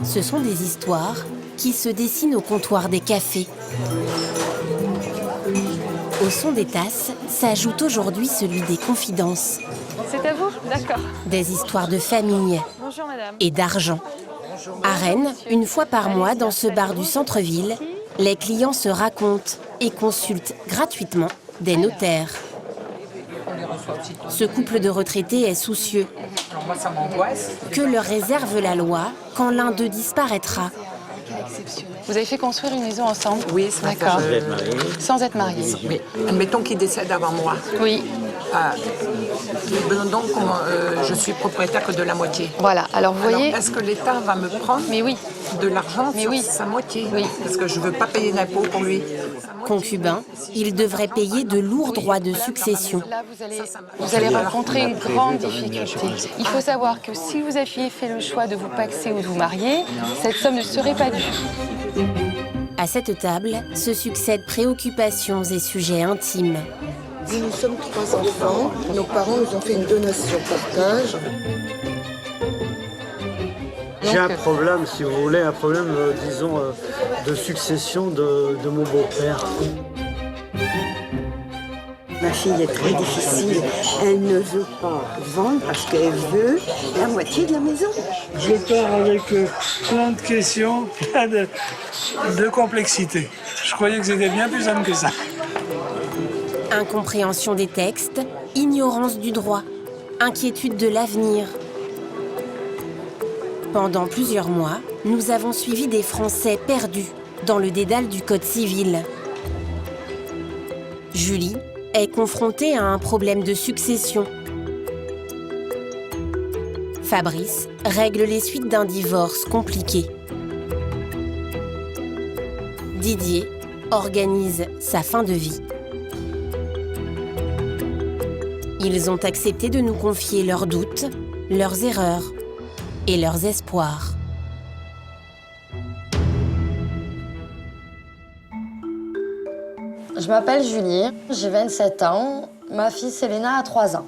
Ce sont des histoires qui se dessinent au comptoir des cafés. Au son des tasses s'ajoute aujourd'hui celui des confidences. C'est à vous? D'accord. Des histoires de famille Bonjour madame. et d'argent. À Rennes, une fois par mois, dans ce bar du centre-ville, les clients se racontent et consultent gratuitement des notaires. Ce couple de retraités est soucieux. Que leur réserve la loi quand l'un d'eux disparaîtra? Vous avez fait construire une maison ensemble? Oui, c'est d'accord. Sans être marié. Sans être marié. Oui. Admettons qu'il décède avant moi. Oui. Donc, je suis propriétaire que de la moitié. Voilà. Alors vous voyez. Alors, est-ce que l'État va me prendre Mais oui. de l'argent Mais sur oui. sa moitié? Oui. Parce que je ne veux pas payer d'impôts pour lui. Concubin, il devrait payer de lourds droits de succession. Là, vous allez rencontrer une grande difficulté. Il faut savoir que si vous aviez fait le choix de vous paxer ou de vous marier, cette somme ne serait pas due. À cette table se succèdent préoccupations et sujets intimes. Nous sommes 3 enfants. Nos parents nous ont fait une donation partage. J'ai un problème, si vous voulez, un problème, disons, de succession de mon beau-père. Ma fille est très difficile. Elle ne veut pas vendre parce qu'elle veut la moitié de la maison. Je pars avec plein de questions, plein de complexité. Je croyais que c'était bien plus simple que ça. Incompréhension des textes, ignorance du droit, inquiétude de l'avenir. Pendant plusieurs mois, nous avons suivi des Français perdus dans le dédale du Code civil. Julie est confrontée à un problème de succession. Fabrice règle les suites d'un divorce compliqué. Didier organise sa fin de vie. Ils ont accepté de nous confier leurs doutes, leurs erreurs et leurs espoirs. Je m'appelle Julie, j'ai 27 ans. Ma fille Célina a 3 ans.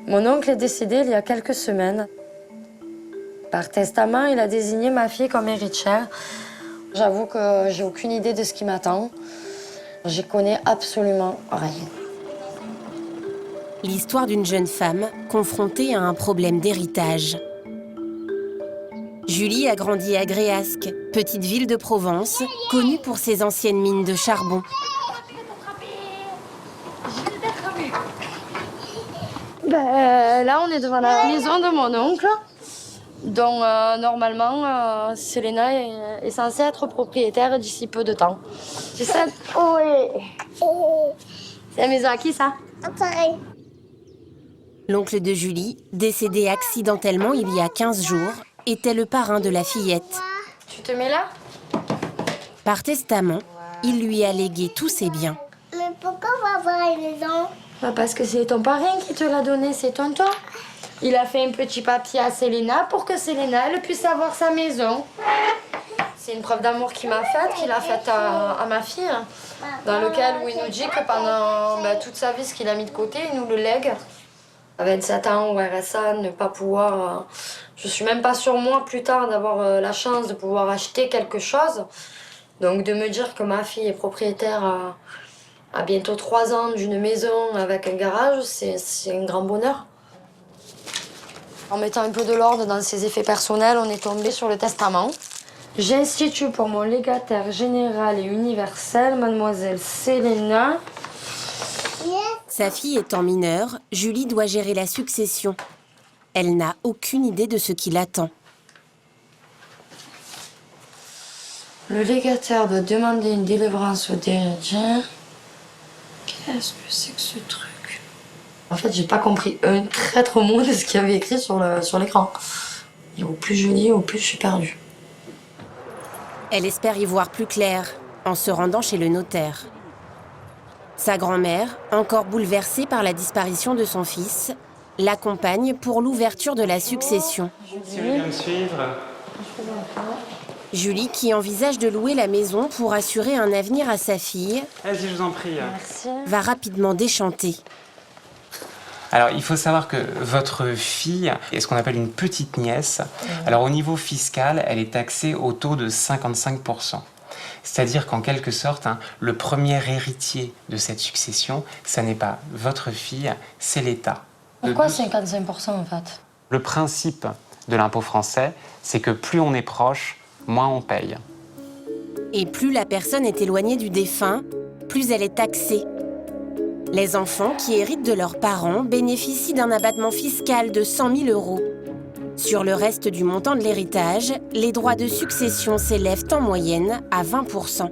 Mon oncle est décédé il y a quelques semaines. Par testament, il a désigné ma fille comme héritière. J'avoue que j'ai aucune idée de ce qui m'attend. J'y connais absolument rien. L'histoire d'une jeune femme confrontée à un problème d'héritage. Julie a grandi à Gréasque, petite ville de Provence, connue pour ses anciennes mines de charbon. Là, on est devant la maison de mon oncle, dont normalement, Célina est censée être propriétaire d'ici peu de temps. C'est ça? Oui. C'est la maison à qui, ça? L'oncle de Julie, décédé accidentellement il y a 15 jours, était le parrain de la fillette. Tu te mets là? Par testament, il lui a légué tous ses biens. Mais pourquoi on va avoir une maison? Parce que c'est ton parrain qui te l'a donné, c'est tonton. Il a fait un petit papier à Célina pour que Célina elle puisse avoir sa maison. C'est une preuve d'amour qu'il m'a faite, qu'il a faite à ma fille, dans lequel où il nous dit que pendant toute sa vie, ce qu'il a mis de côté, il nous le lègue. À 27 ans au RSA, ne pas pouvoir... je suis même pas sûre, moi, plus tard, d'avoir la chance de pouvoir acheter quelque chose. Donc de me dire que ma fille est propriétaire à bientôt 3 ans d'une maison avec un garage, c'est un grand bonheur. En mettant un peu de l'ordre dans ses effets personnels, on est tombé sur le testament. J'institue pour mon légataire général et universel, mademoiselle Célina. Sa fille étant mineure, Julie doit gérer la succession. Elle n'a aucune idée de ce qui l'attend. Le légataire doit demander une délivrance au héritier. Qu'est-ce que c'est que ce truc? En fait, j'ai pas compris un traître mot de ce qu'il y avait écrit sur l'écran. Et au plus je lis, au plus je suis perdue. Elle espère y voir plus clair en se rendant chez le notaire. Sa grand-mère, encore bouleversée par la disparition de son fils, l'accompagne pour l'ouverture de la succession. Si vous voulez me suivre. Julie, qui envisage de louer la maison pour assurer un avenir à sa fille, Vas-y, je vous en prie. Merci. va rapidement déchanter. Alors, il faut savoir que votre fille est ce qu'on appelle une petite nièce. Alors, au niveau fiscal, elle est taxée au taux de 55%. C'est-à-dire qu'en quelque sorte, le premier héritier de cette succession, ça n'est pas votre fille, c'est l'État. Pourquoi 55% en fait? Le principe de l'impôt français, c'est que plus on est proche, moins on paye. Et plus la personne est éloignée du défunt, plus elle est taxée. Les enfants qui héritent de leurs parents bénéficient d'un abattement fiscal de 100 000 €. Sur le reste du montant de l'héritage, les droits de succession s'élèvent en moyenne à 20%.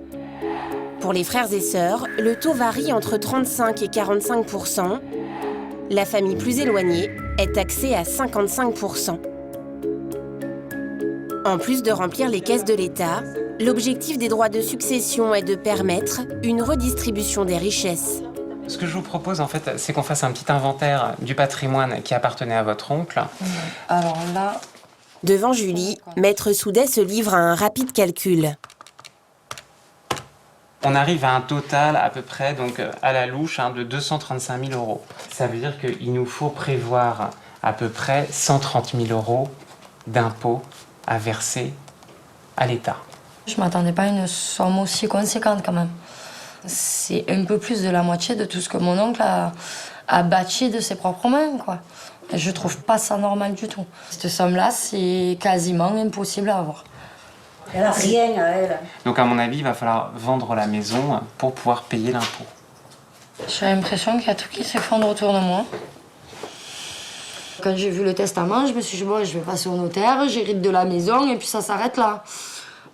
Pour les frères et sœurs, le taux varie entre 35 et 45%. La famille plus éloignée est taxée à 55%. En plus de remplir les caisses de l'État, l'objectif des droits de succession est de permettre une redistribution des richesses. Ce que je vous propose, en fait, c'est qu'on fasse un petit inventaire du patrimoine qui appartenait à votre oncle. Alors là... Devant Julie, Maître Soudet se livre à un rapide calcul. On arrive à un total à peu près, donc à la louche, de 235 000 €. Ça veut dire qu'il nous faut prévoir à peu près 130 000 € d'impôts à verser à l'État. Je ne m'attendais pas à une somme aussi conséquente quand même. C'est un peu plus de la moitié de tout ce que mon oncle a bâti de ses propres mains, quoi. Et je trouve pas ça normal du tout. Cette somme-là, c'est quasiment impossible à avoir. Elle n'a rien à elle. Donc à mon avis, il va falloir vendre la maison pour pouvoir payer l'impôt. J'ai l'impression qu'il y a tout qui s'effondre autour de moi. Quand j'ai vu le testament, je me suis dit, bon, je vais passer au notaire, j'hérite de la maison et puis ça s'arrête là.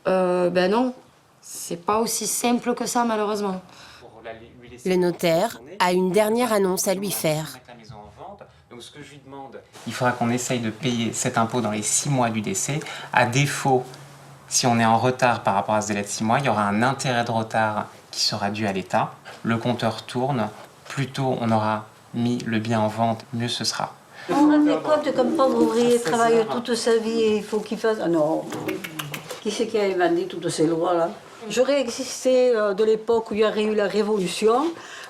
Ben non, c'est pas aussi simple que ça, malheureusement. Le notaire a une dernière annonce à lui faire. Donc ce que je lui demande, il faudra qu'on essaye de payer cet impôt dans les 6 mois du décès. À défaut, si on est en retard par rapport à ce délai de 6 mois, il y aura un intérêt de retard qui sera dû à l'État. Le compteur tourne. Plus tôt on aura mis le bien en vente, mieux ce sera. Vous vous rendez compte qu'un pauvre ouvrier travaille toute sa vie et il faut qu'il fasse... Ah non. Qui c'est qui a inventé toutes ces lois-là? J'aurais existé de l'époque où il y aurait eu la Révolution.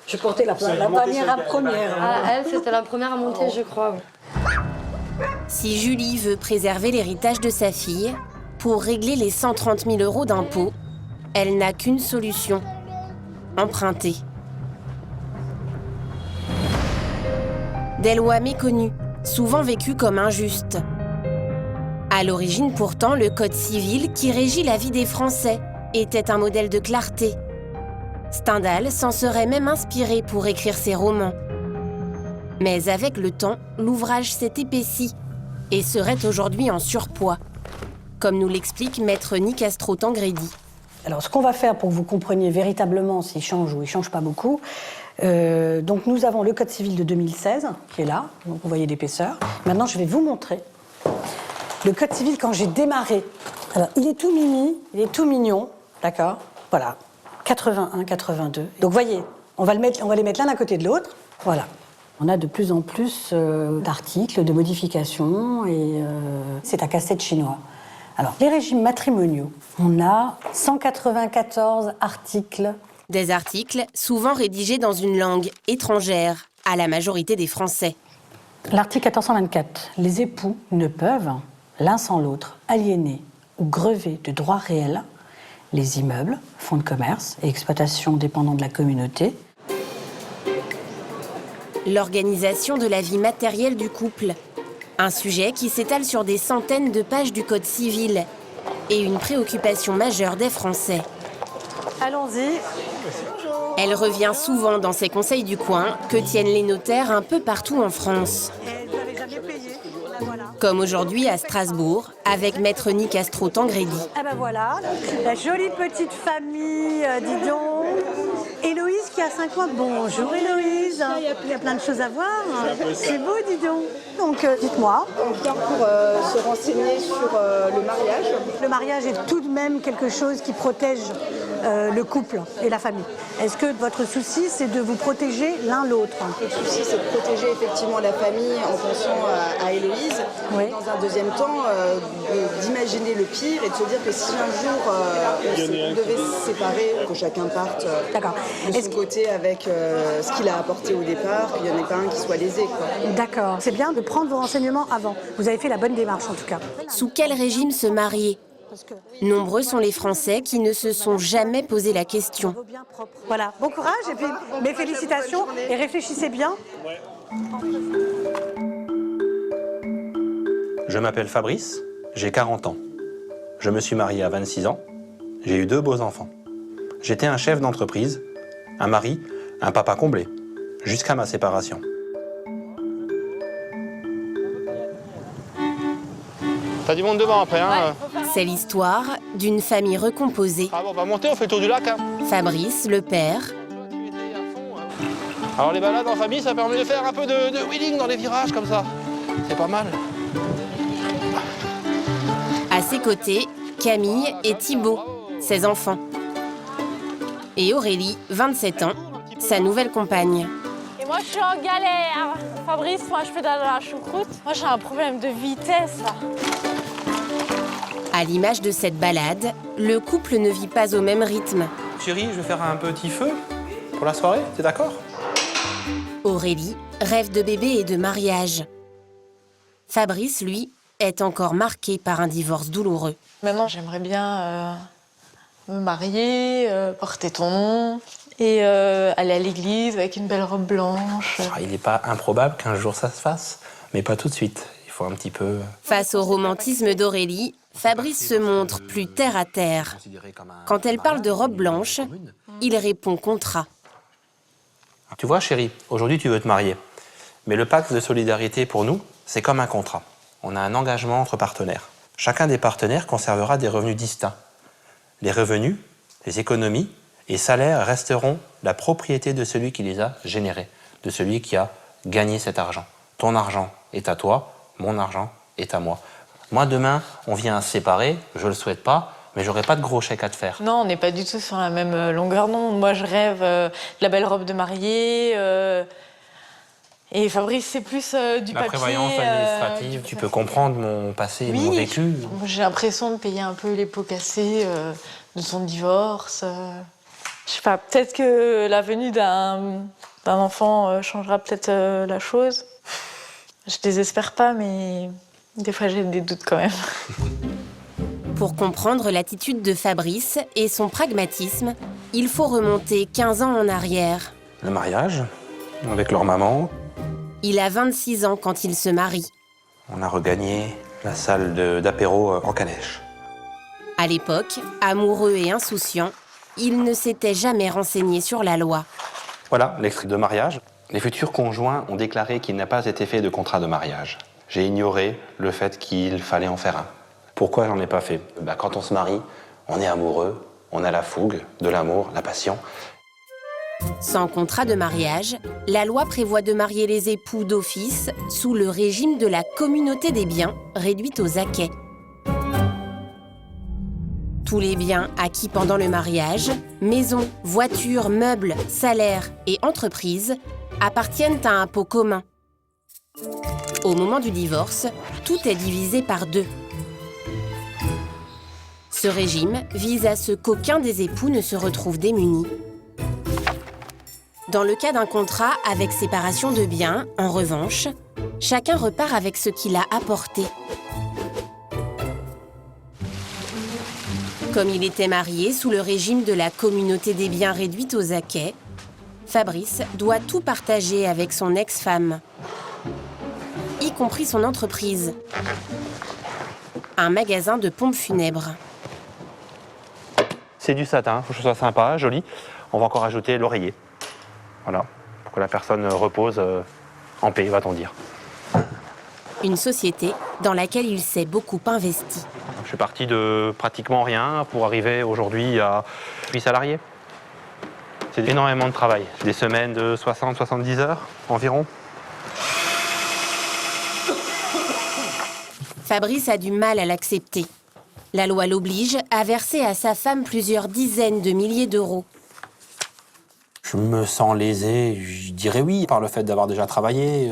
Je portais la bannière en première. Ah, elle, c'était la première à monter, je crois. Si Julie veut préserver l'héritage de sa fille, pour régler les 130 000 € d'impôts, elle n'a qu'une solution, emprunter. Des lois méconnues, souvent vécues comme injustes. À l'origine pourtant, le Code civil qui régit la vie des Français était un modèle de clarté. Stendhal s'en serait même inspiré pour écrire ses romans. Mais avec le temps, l'ouvrage s'est épaissi et serait aujourd'hui en surpoids, comme nous l'explique Maître Nicastro Tangredi. Alors, ce qu'on va faire pour que vous compreniez véritablement s'il change ou il ne change pas beaucoup, donc nous avons le Code civil de 2016, qui est là, donc vous voyez l'épaisseur. Maintenant, je vais vous montrer le Code civil quand j'ai démarré. Alors, il est tout mimi, il est tout mignon, d'accord? Voilà, 81, 82. Donc, vous voyez, on va les mettre l'un à côté de l'autre, voilà. On a de plus en plus d'articles, de modifications, et c'est un casse-tête chinois. Alors, les régimes matrimoniaux, on a 194 articles. Des articles souvent rédigés dans une langue étrangère à la majorité des Français. L'article 1424, les époux ne peuvent, l'un sans l'autre, aliéner ou grever de droits réels les immeubles, fonds de commerce et exploitations dépendant de la communauté. L'organisation de la vie matérielle du couple. Un sujet qui s'étale sur des centaines de pages du Code civil et une préoccupation majeure des Français. Allons-y. Elle revient souvent dans ces conseils du coin que tiennent les notaires un peu partout en France. Comme aujourd'hui à Strasbourg, avec Maître Nicastro Tangredi. Ah ben voilà, la jolie petite famille, dis donc. Héloïse qui a 5 mois. Bonjour Héloïse. Il y a plein de choses à voir. C'est beau, dis donc. Donc dites-moi. On vient pour se renseigner sur le mariage. Le mariage est tout de même quelque chose qui protège le couple et la famille. Est-ce que votre souci, c'est de vous protéger l'un l'autre? Le souci, c'est de protéger effectivement la famille en pensant à Héloïse, Oui. Dans un deuxième temps, d'imaginer le pire et de se dire que si un jour on devait se séparer, que chacun parte de son côté avec ce qu'il a apporté au départ, qu'il n'y en ait pas un qui soit lésé. D'accord. C'est bien de prendre vos renseignements avant. Vous avez fait la bonne démarche en tout cas. Sous quel régime se marier? Nombreux sont les Français qui ne se sont jamais posé la question. Voilà, bon courage et puis mes félicitations et réfléchissez bien. Je m'appelle Fabrice, j'ai 40 ans. Je me suis marié à 26 ans. J'ai eu 2 beaux enfants. J'étais un chef d'entreprise, un mari, un papa comblé, jusqu'à ma séparation. T'as du monde devant après, hein? C'est l'histoire d'une famille recomposée. Ah bon, on va monter, on fait le tour du lac, hein. Fabrice, le père. Alors les balades en famille, ça permet de faire un peu de wheeling dans les virages comme ça. C'est pas mal. À ses côtés, Camille et Thibaut, ses enfants. Et Aurélie, 27 ans, sa nouvelle compagne. Et moi, je suis en galère. Fabrice, moi, je fais de la choucroute. Moi, j'ai un problème de vitesse, là. À l'image de cette balade, le couple ne vit pas au même rythme. Chérie, je vais faire un petit feu pour la soirée, t'es d'accord? Aurélie rêve de bébé et de mariage. Fabrice, lui, est encore marqué par un divorce douloureux. Maintenant, j'aimerais bien me marier, porter ton nom et aller à l'église avec une belle robe blanche. Il n'est pas improbable qu'un jour ça se fasse, mais pas tout de suite. Il faut un petit peu... Face au romantisme d'Aurélie, Fabrice se montre plus terre à terre. Quand elle parle de robe blanche, il répond contrat. Tu vois, chérie, aujourd'hui tu veux te marier. Mais le pacte de solidarité pour nous, c'est comme un contrat. On a un engagement entre partenaires. Chacun des partenaires conservera des revenus distincts. Les revenus, les économies et salaires resteront la propriété de celui qui les a générés, de celui qui a gagné cet argent. Ton argent est à toi, mon argent est à moi. Moi, demain, on vient à se séparer, je le souhaite pas, mais j'aurai pas de gros chèque à te faire. Non, on n'est pas du tout sur la même longueur d'onde. Moi, je rêve de la belle robe de mariée. Et Fabrice, c'est plus du papier. La prévoyance administrative, tu peux comprendre mon passé et mon vécu. Moi, j'ai l'impression de payer un peu les pots cassés de son divorce. Je sais pas, peut-être que la venue d'un enfant changera peut-être la chose. Je désespère pas, mais des fois j'ai des doutes quand même. Pour comprendre l'attitude de Fabrice et son pragmatisme, il faut remonter 15 ans en arrière. Le mariage, avec leur maman. Il a 26 ans quand il se marie. On a regagné la salle d'apéro en calèche. À l'époque, amoureux et insouciant, il ne s'était jamais renseigné sur la loi. Voilà, l'extrait de mariage. Les futurs conjoints ont déclaré qu'il n'a pas été fait de contrat de mariage. J'ai ignoré le fait qu'il fallait en faire un. Pourquoi j'en ai pas fait? Quand on se marie, on est amoureux, on a la fougue, de l'amour, la passion. Sans contrat de mariage, la loi prévoit de marier les époux d'office sous le régime de la communauté des biens, réduite aux acquêts. Tous les biens acquis pendant le mariage, maisons, voitures, meubles, salaires et entreprises, appartiennent à un pot commun. Au moment du divorce, tout est divisé par 2. Ce régime vise à ce qu'aucun des époux ne se retrouve démuni. Dans le cas d'un contrat avec séparation de biens, en revanche, chacun repart avec ce qu'il a apporté. Comme il était marié sous le régime de la communauté des biens réduite aux acquêts, Fabrice doit tout partager avec son ex-femme, y compris son entreprise, un magasin de pompes funèbres. C'est du satin, il faut que ce soit sympa, joli. On va encore ajouter l'oreiller. Voilà, pour que la personne repose en paix, va-t-on dire. Une société dans laquelle il s'est beaucoup investi. Je suis parti de pratiquement rien pour arriver aujourd'hui à 8 salariés. C'est énormément de travail. Des semaines de 60-70 heures environ. Fabrice a du mal à l'accepter. La loi l'oblige à verser à sa femme plusieurs dizaines de milliers d'euros. Je me sens lésé, je dirais oui, par le fait d'avoir déjà travaillé.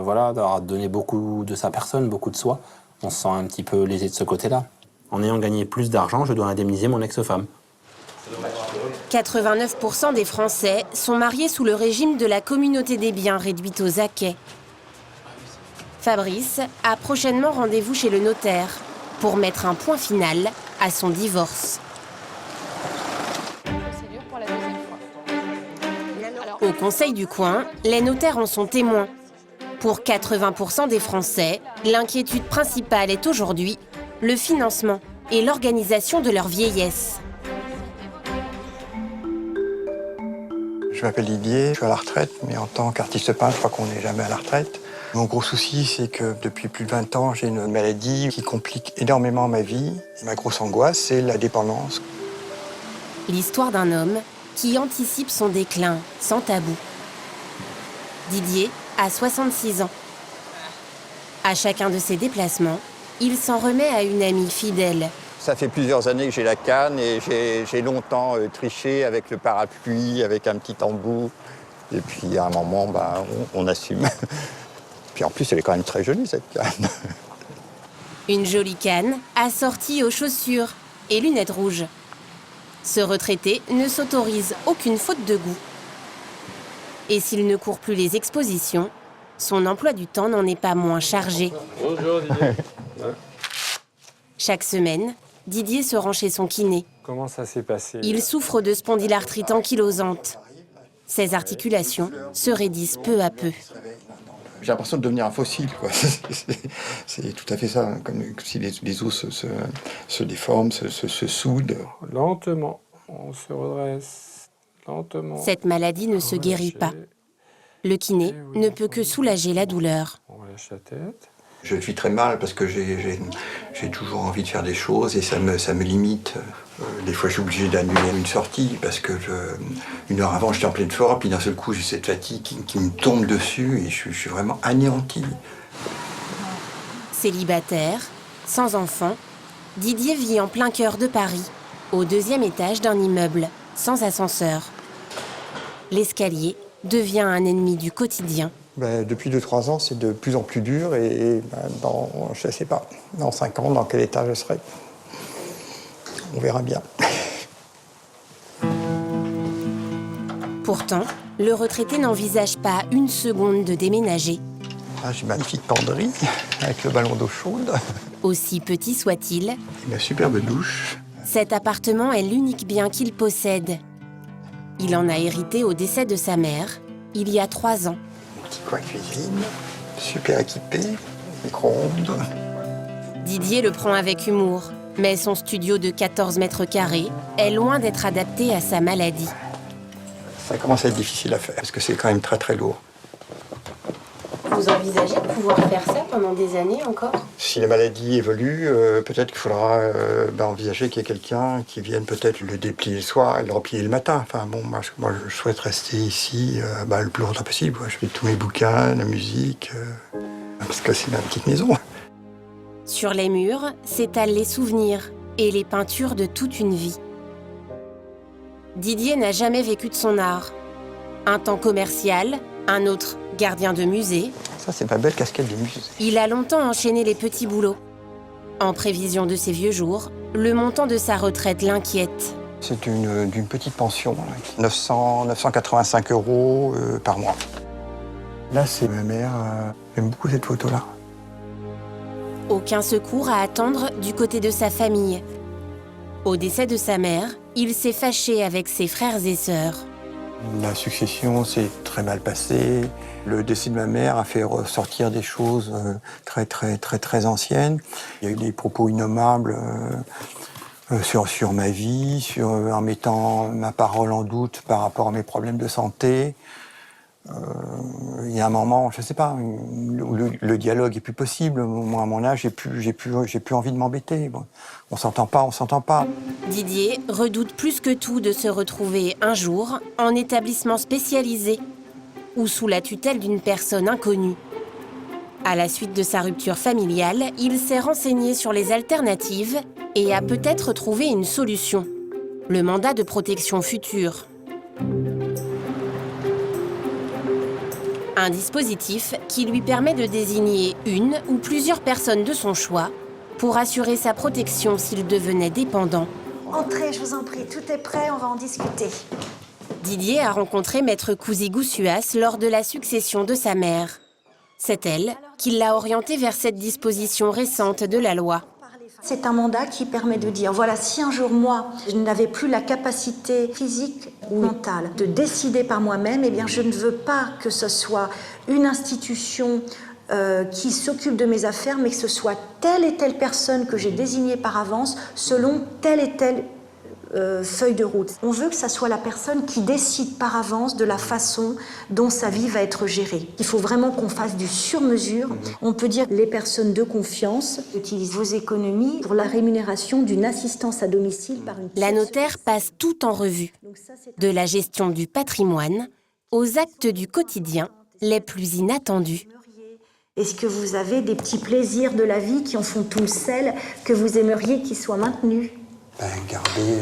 voilà, d'avoir donné beaucoup de sa personne, beaucoup de soi. On se sent un petit peu lésé de ce côté-là. En ayant gagné plus d'argent, je dois indemniser mon ex-femme. 89% des Français sont mariés sous le régime de la communauté des biens réduite aux acquets. Fabrice a prochainement rendez-vous chez le notaire pour mettre un point final à son divorce. Au Conseil du coin, les notaires en sont témoins. Pour 80% des Français, l'inquiétude principale est aujourd'hui le financement et l'organisation de leur vieillesse. Je m'appelle Didier, je suis à la retraite, mais en tant qu'artiste peintre, je crois qu'on n'est jamais à la retraite. Mon gros souci, c'est que depuis plus de 20 ans, j'ai une maladie qui complique énormément ma vie. Et ma grosse angoisse, c'est la dépendance. L'histoire d'un homme qui anticipe son déclin sans tabou. Didier a 66 ans. À chacun de ses déplacements, il s'en remet à une amie fidèle. Ça fait plusieurs années que j'ai la canne et j'ai longtemps triché avec le parapluie, avec un petit embout. Et puis à un moment, on assume. Puis en plus, elle est quand même très jolie, cette canne. Une jolie canne assortie aux chaussures et lunettes rouges. Ce retraité ne s'autorise aucune faute de goût. Et s'il ne court plus les expositions, son emploi du temps n'en est pas moins chargé. Bonjour Didier. Chaque semaine, Didier se rend chez son kiné. Comment ça s'est passé? Il souffre de spondylarthrite ankylosante. Ses articulations se raidissent peu à peu. J'ai l'impression de devenir un fossile, quoi. C'est tout à fait ça, comme si les os se déforment, se soudent. Lentement, on se redresse. Lentement. Cette maladie ne se guérit pas. Le kiné ne peut que soulager la douleur. On relâche la tête. Je vis très mal parce que j'ai toujours envie de faire des choses et ça me limite. Des fois, je suis obligé d'annuler une sortie parce que une heure avant, j'étais en pleine forme, puis d'un seul coup, j'ai cette fatigue qui me tombe dessus et je suis vraiment anéanti. Célibataire, sans enfant, Didier vit en plein cœur de Paris, au 2e étage d'un immeuble, sans ascenseur. L'escalier devient un ennemi du quotidien. Depuis 2-3 ans, c'est de plus en plus dur je ne sais pas, dans 5 ans, dans quel état je serai. On verra bien. Pourtant, le retraité n'envisage pas une seconde de déménager. J'ai une magnifique penderie avec le ballon d'eau chaude. Aussi petit soit-il, Et ma superbe douche. cet appartement est l'unique bien qu'il possède. Il en a hérité au décès de sa mère, il y a 3 ans. Petit coin cuisine, super équipé, micro-ondes. Didier le prend avec humour, mais son studio de 14 mètres carrés est loin d'être adapté à sa maladie. Ça commence à être difficile à faire parce que c'est quand même très très lourd. Vous envisagez de pouvoir faire ça pendant des années encore? Si la maladie évolue, peut-être qu'il faudra envisager qu'il y ait quelqu'un qui vienne peut-être le déplier le soir et le replier le matin. Enfin bon, moi je souhaite rester ici le plus longtemps possible. Je fais tous mes bouquins, la musique, parce que c'est ma petite maison. Sur les murs s'étalent les souvenirs et les peintures de toute une vie. Didier n'a jamais vécu de son art. Un temps commercial, un autre gardien de musée. Ça, c'est ma belle casquette du musée. Il a longtemps enchaîné les petits boulots. En prévision de ses vieux jours, le montant de sa retraite l'inquiète. C'est d'une petite pension, 985 € par mois. Là, c'est ma mère. J'aime beaucoup cette photo-là. Aucun secours à attendre du côté de sa famille. Au décès de sa mère, il s'est fâché avec ses frères et sœurs. La succession s'est très mal passée. Le décès de ma mère a fait ressortir des choses très anciennes. Il y a eu des propos innommables sur ma vie, en mettant ma parole en doute par rapport à mes problèmes de santé. Il y a un moment, je ne sais pas, où le dialogue est plus possible. Moi, à mon âge, j'ai plus envie de m'embêter. Bon, on s'entend pas. Didier redoute plus que tout de se retrouver un jour en établissement spécialisé ou sous la tutelle d'une personne inconnue. À la suite de sa rupture familiale, il s'est renseigné sur les alternatives et a peut-être trouvé une solution. Le mandat de protection future. Un dispositif qui lui permet de désigner une ou plusieurs personnes de son choix pour assurer sa protection s'il devenait dépendant. Entrez, je vous en prie, tout est prêt, on va en discuter. Didier a rencontré Maître Cousigoussuas lors de la succession de sa mère. C'est elle qui l'a orienté vers cette disposition récente de la loi. C'est un mandat qui permet de dire, voilà, si un jour, moi, je n'avais plus la capacité physique ou mentale de décider par moi-même, eh bien, je ne veux pas que ce soit une institution qui s'occupe de mes affaires, mais que ce soit telle et telle personne que j'ai désignée par avance selon telle et telle feuille de route. On veut que ça soit la personne qui décide par avance de la façon dont sa vie va être gérée. Il faut vraiment qu'on fasse du sur-mesure. On peut dire que les personnes de confiance utilisent vos économies pour la rémunération d'une assistance à domicile par une... La notaire passe tout en revue, de la gestion du patrimoine aux actes du quotidien les plus inattendus. Est-ce que vous avez des petits plaisirs de la vie qui en font tout le sel que vous aimeriez qu'ils soient maintenus ? Garder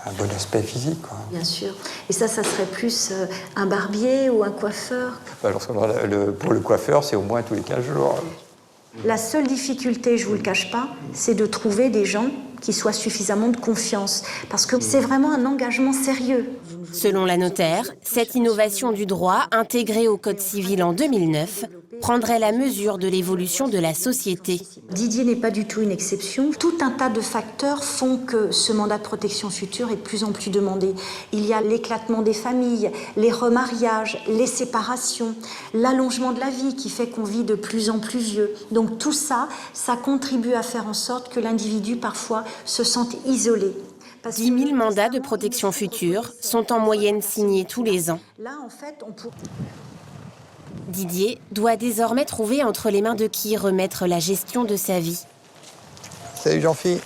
un bon aspect physique, quoi. Bien sûr. Et ça serait plus un barbier ou un coiffeur? Pour le coiffeur, c'est au moins tous les 15 jours. La seule difficulté, je ne vous le cache pas, c'est de trouver des gens qui soient suffisamment de confiance. Parce que c'est vraiment un engagement sérieux. Selon la notaire, cette innovation du droit, intégrée au Code civil en 2009, prendrait la mesure de l'évolution de la société. Didier n'est pas du tout une exception. Tout un tas de facteurs font que ce mandat de protection future est de plus en plus demandé. Il y a l'éclatement des familles, les remariages, les séparations, l'allongement de la vie qui fait qu'on vit de plus en plus vieux. Donc tout ça, ça contribue à faire en sorte que l'individu parfois se sente isolé. 10 000 mandats de protection future sont en moyenne signés tous les ans. Là, en fait, Didier doit désormais trouver entre les mains de qui remettre la gestion de sa vie. Salut Jean-Philippe.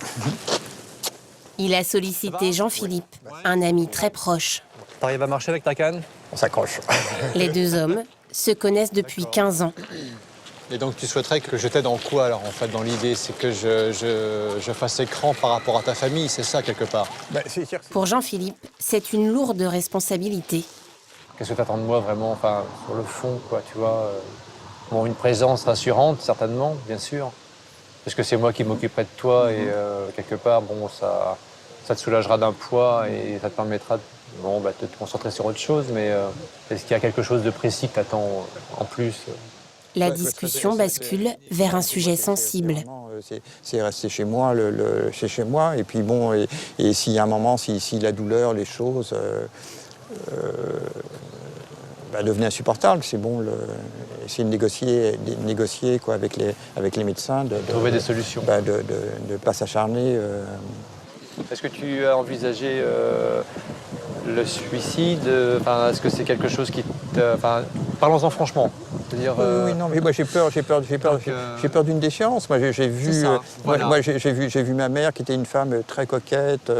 Il a sollicité Jean-Philippe, un ami très proche. T'arrives à marcher avec ta canne? On s'accroche. Les deux hommes se connaissent depuis 15 ans. Et donc tu souhaiterais que je t'aide en quoi alors en fait dans l'idée? C'est que je fasse écran par rapport à ta famille, c'est ça quelque part? Pour Jean-Philippe, c'est une lourde responsabilité. Qu'est-ce que tu attends de moi vraiment, enfin, sur le fond, quoi, tu vois bon, une présence rassurante, certainement, bien sûr. Parce que c'est moi qui m'occuperai de toi et quelque part, bon, ça te soulagera d'un poids et ça te permettra de te concentrer sur autre chose. Mais est-ce qu'il y a quelque chose de précis que tu attends en plus? La discussion bascule vers un sujet sensible. C'est rester chez moi, c'est chez moi. Et puis bon, et s'il y a un moment, si la douleur, les choses devenaient insupportables, c'est bon, essayer de négocier quoi, avec les médecins. Trouver des solutions. De ne pas s'acharner. Est-ce que tu as envisagé le suicide? Est-ce que c'est quelque chose qui te... Parlons-en franchement. C'est-à-dire, oui, non, mais moi j'ai peur d'une déchéance. Moi j'ai vu, moi, j'ai vu ma mère qui était une femme très coquette.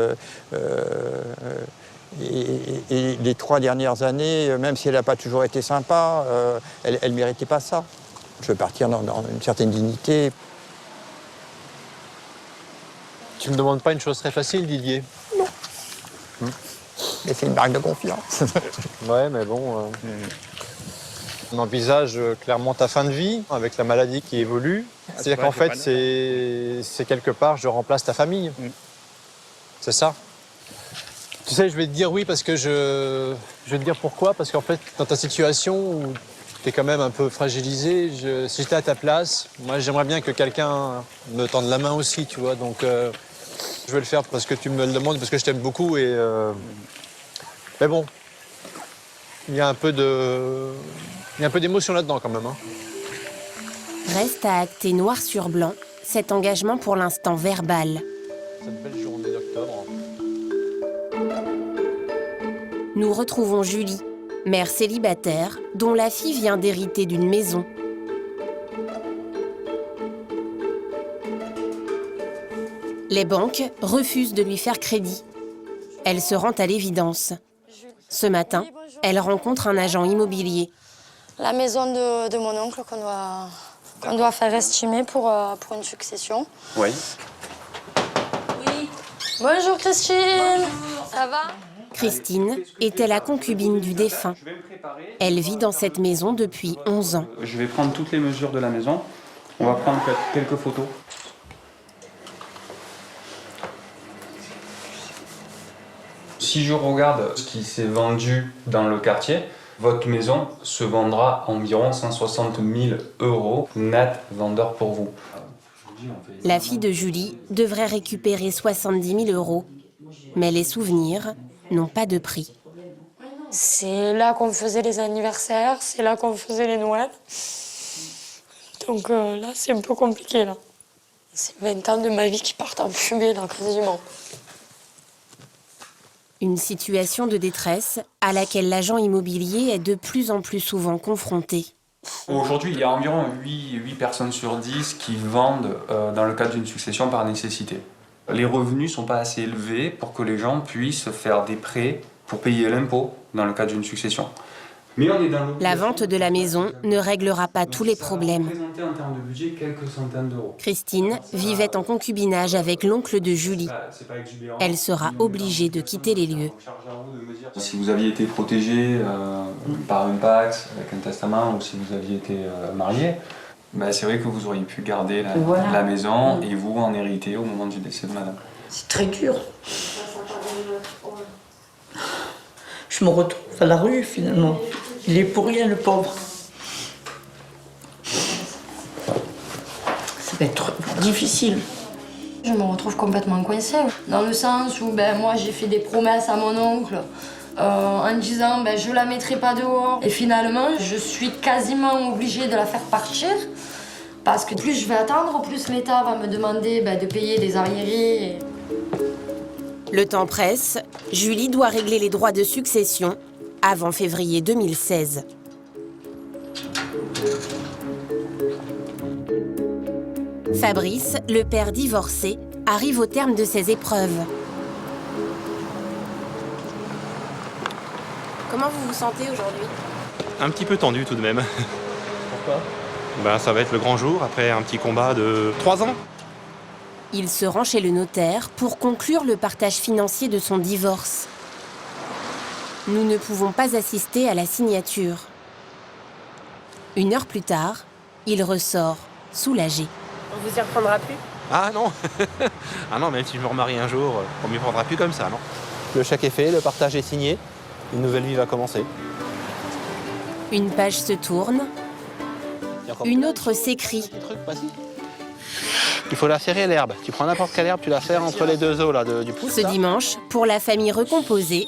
Et les 3 dernières années, même si elle n'a pas toujours été sympa, elle ne méritait pas ça. Je veux partir dans une certaine dignité. Tu me demandes pas une chose très facile, Didier? Non. Mais c'est une marque de confiance. Ouais, mais bon... On envisage clairement ta fin de vie, avec la maladie qui évolue. C'est-à-dire qu'en fait, c'est quelque part, je remplace ta famille. C'est ça? Tu sais, je vais te dire oui parce que je vais te dire pourquoi. Parce qu'en fait, dans ta situation où tu es quand même un peu fragilisé, si j'étais à ta place, moi j'aimerais bien que quelqu'un me tende la main aussi, tu vois. Donc je vais le faire parce que tu me le demandes, parce que je t'aime beaucoup. Mais bon, il y a un peu d'émotion là-dedans quand même. Hein. Reste à acter noir sur blanc cet engagement pour l'instant verbal. Cette belle journée d'octobre. Nous retrouvons Julie, mère célibataire, dont la fille vient d'hériter d'une maison. Les banques refusent de lui faire crédit. Elle se rend à l'évidence. Ce matin, elle rencontre un agent immobilier. La maison de mon oncle qu'on doit faire estimer pour une succession. Oui. Oui. Bonjour Christine. Bonjour. Ça va? Christine était la concubine du défunt. Elle vit dans cette maison depuis 11 ans. Je vais prendre toutes les mesures de la maison. On va prendre quelques photos. Si je regarde ce qui s'est vendu dans le quartier, votre maison se vendra environ 160 000 € net vendeur pour vous. La fille de Julie devrait récupérer 70 000 €, mais les souvenirs n'ont pas de prix. C'est là qu'on faisait les anniversaires, c'est là qu'on faisait les Noëls. Donc là, c'est un peu compliqué, là. C'est 20 ans de ma vie qui partent en fumée, là, quasiment. Une situation de détresse à laquelle l'agent immobilier est de plus en plus souvent confronté. Aujourd'hui, il y a environ 8 personnes sur 10 qui vendent dans le cadre d'une succession par nécessité. Les revenus ne sont pas assez élevés pour que les gens puissent faire des prêts pour payer l'impôt dans le cadre d'une succession. Mais on est dans la vente de la maison ne réglera pas tous les problèmes. en termes de budget quelques centaines d'euros. Christine vivait en concubinage avec l'oncle de Julie. Elle sera obligée de quitter les lieux. Si vous aviez été protégé par une Pacs, avec un testament, ou si vous aviez été marié, c'est vrai que vous auriez pu garder la maison et vous en hériter au moment du décès de madame. C'est très dur. Je me retrouve à la rue finalement. Il est pour rien le pauvre. Ça va être difficile. Je me retrouve complètement coincée, dans le sens où moi j'ai fait des promesses à mon oncle en disant je la mettrai pas dehors. Et finalement, je suis quasiment obligée de la faire partir parce que plus je vais attendre, plus l'État va me demander de payer des arriérés. Le temps presse, Julie doit régler les droits de succession avant février 2016. Fabrice, le père divorcé, arrive au terme de ses épreuves. Comment vous vous sentez aujourd'hui? Un petit peu tendu tout de même. Pourquoi? Ça va être le grand jour après un petit combat de 3 ans. Il se rend chez le notaire pour conclure le partage financier de son divorce. Nous ne pouvons pas assister à la signature. 1 heure plus tard, il ressort, soulagé. On vous y reprendra plus? Ah non. Ah non, même si je me remarie un jour, on ne m'y prendra plus comme ça, non. Le chèque est fait, le partage est signé, une nouvelle vie va commencer. Une page se tourne, une autre s'écrit. Il faut la serrer l'herbe. Tu prends n'importe quelle herbe, tu la serres entre les 2 os là, du pouce. Ce dimanche, pour la famille recomposée,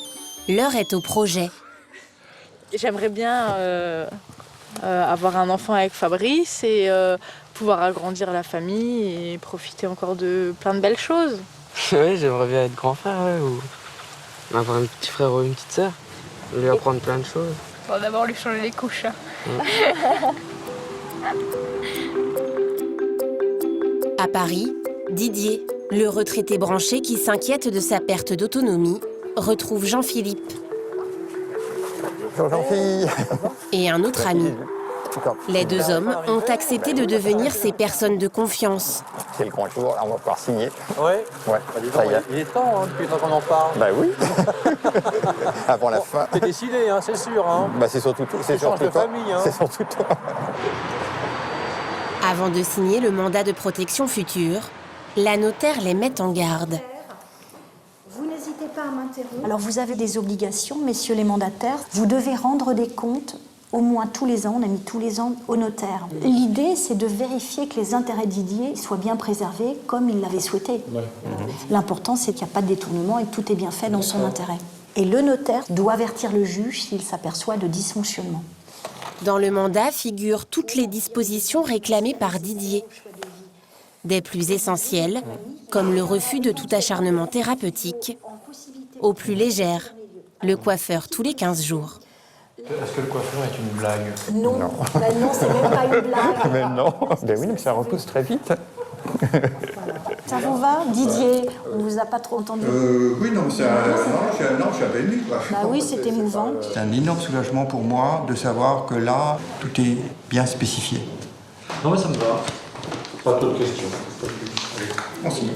l'heure est au projet. J'aimerais bien avoir un enfant avec Fabrice et pouvoir agrandir la famille et profiter encore de plein de belles choses. Oui, j'aimerais bien être grand frère, ou avoir un petit frère ou une petite sœur. Lui apprendre plein de choses. Bon, d'abord lui changer les couches. À Paris, Didier, le retraité branché qui s'inquiète de sa perte d'autonomie, retrouve Jean-Philippe. Bonjour Jean-Philippe. Et un autre ami. Les 2 hommes ont accepté de devenir ses personnes de confiance. C'est le grand jour, là on va pouvoir signer. Ouais. Ouais, ça y est. Il est temps, depuis le temps qu'on en parle. Bah oui. Avant la fin. C'est décidé, c'est sûr. C'est surtout toi. C'est surtout toi. C'est surtout toi. Avant de signer le mandat de protection future, la notaire les met en garde. Vous n'hésitez pas à m'interrompre. Alors vous avez des obligations, messieurs les mandataires. Vous devez rendre des comptes au moins tous les ans. On a mis tous les ans au notaire. L'idée, c'est de vérifier que les intérêts de Didier soient bien préservés comme il l'avait souhaité. Ouais. L'important, c'est qu'il n'y a pas de détournement et que tout est bien fait dans son intérêt. Et le notaire doit avertir le juge s'il s'aperçoit de dysfonctionnement. Dans le mandat figurent toutes les dispositions réclamées par Didier. Des plus essentielles, comme le refus de tout acharnement thérapeutique, aux plus légères, le coiffeur tous les 15 jours. Est-ce que le coiffeur est une blague? Non, non, c'est même pas une blague. Mais non, oui, mais ça repousse très vite. Ça vous va, Didier? On ne vous a pas trop entendu? Oui, non, je suis avenu. Oui, c'est émouvant. C'est un énorme soulagement pour moi de savoir que là, tout est bien spécifié. Non, mais ça me va. Pas d'autres questions. Merci.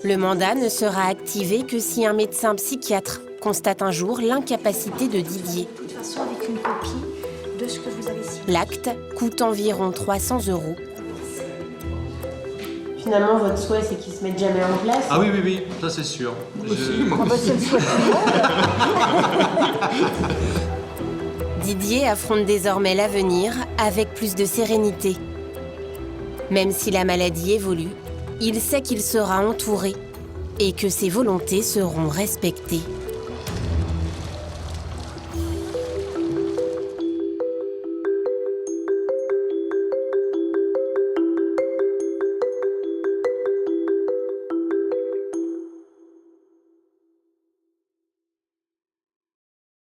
Le mandat ne sera activé que si un médecin psychiatre constate un jour l'incapacité de Didier. De toute façon, avec une copie de ce que vous avez signé. L'acte coûte environ 300 €. Finalement, votre souhait, c'est qu'il se mette jamais en place. Ah oui, ça c'est sûr. Didier affronte désormais l'avenir avec plus de sérénité. Même si la maladie évolue, il sait qu'il sera entouré et que ses volontés seront respectées.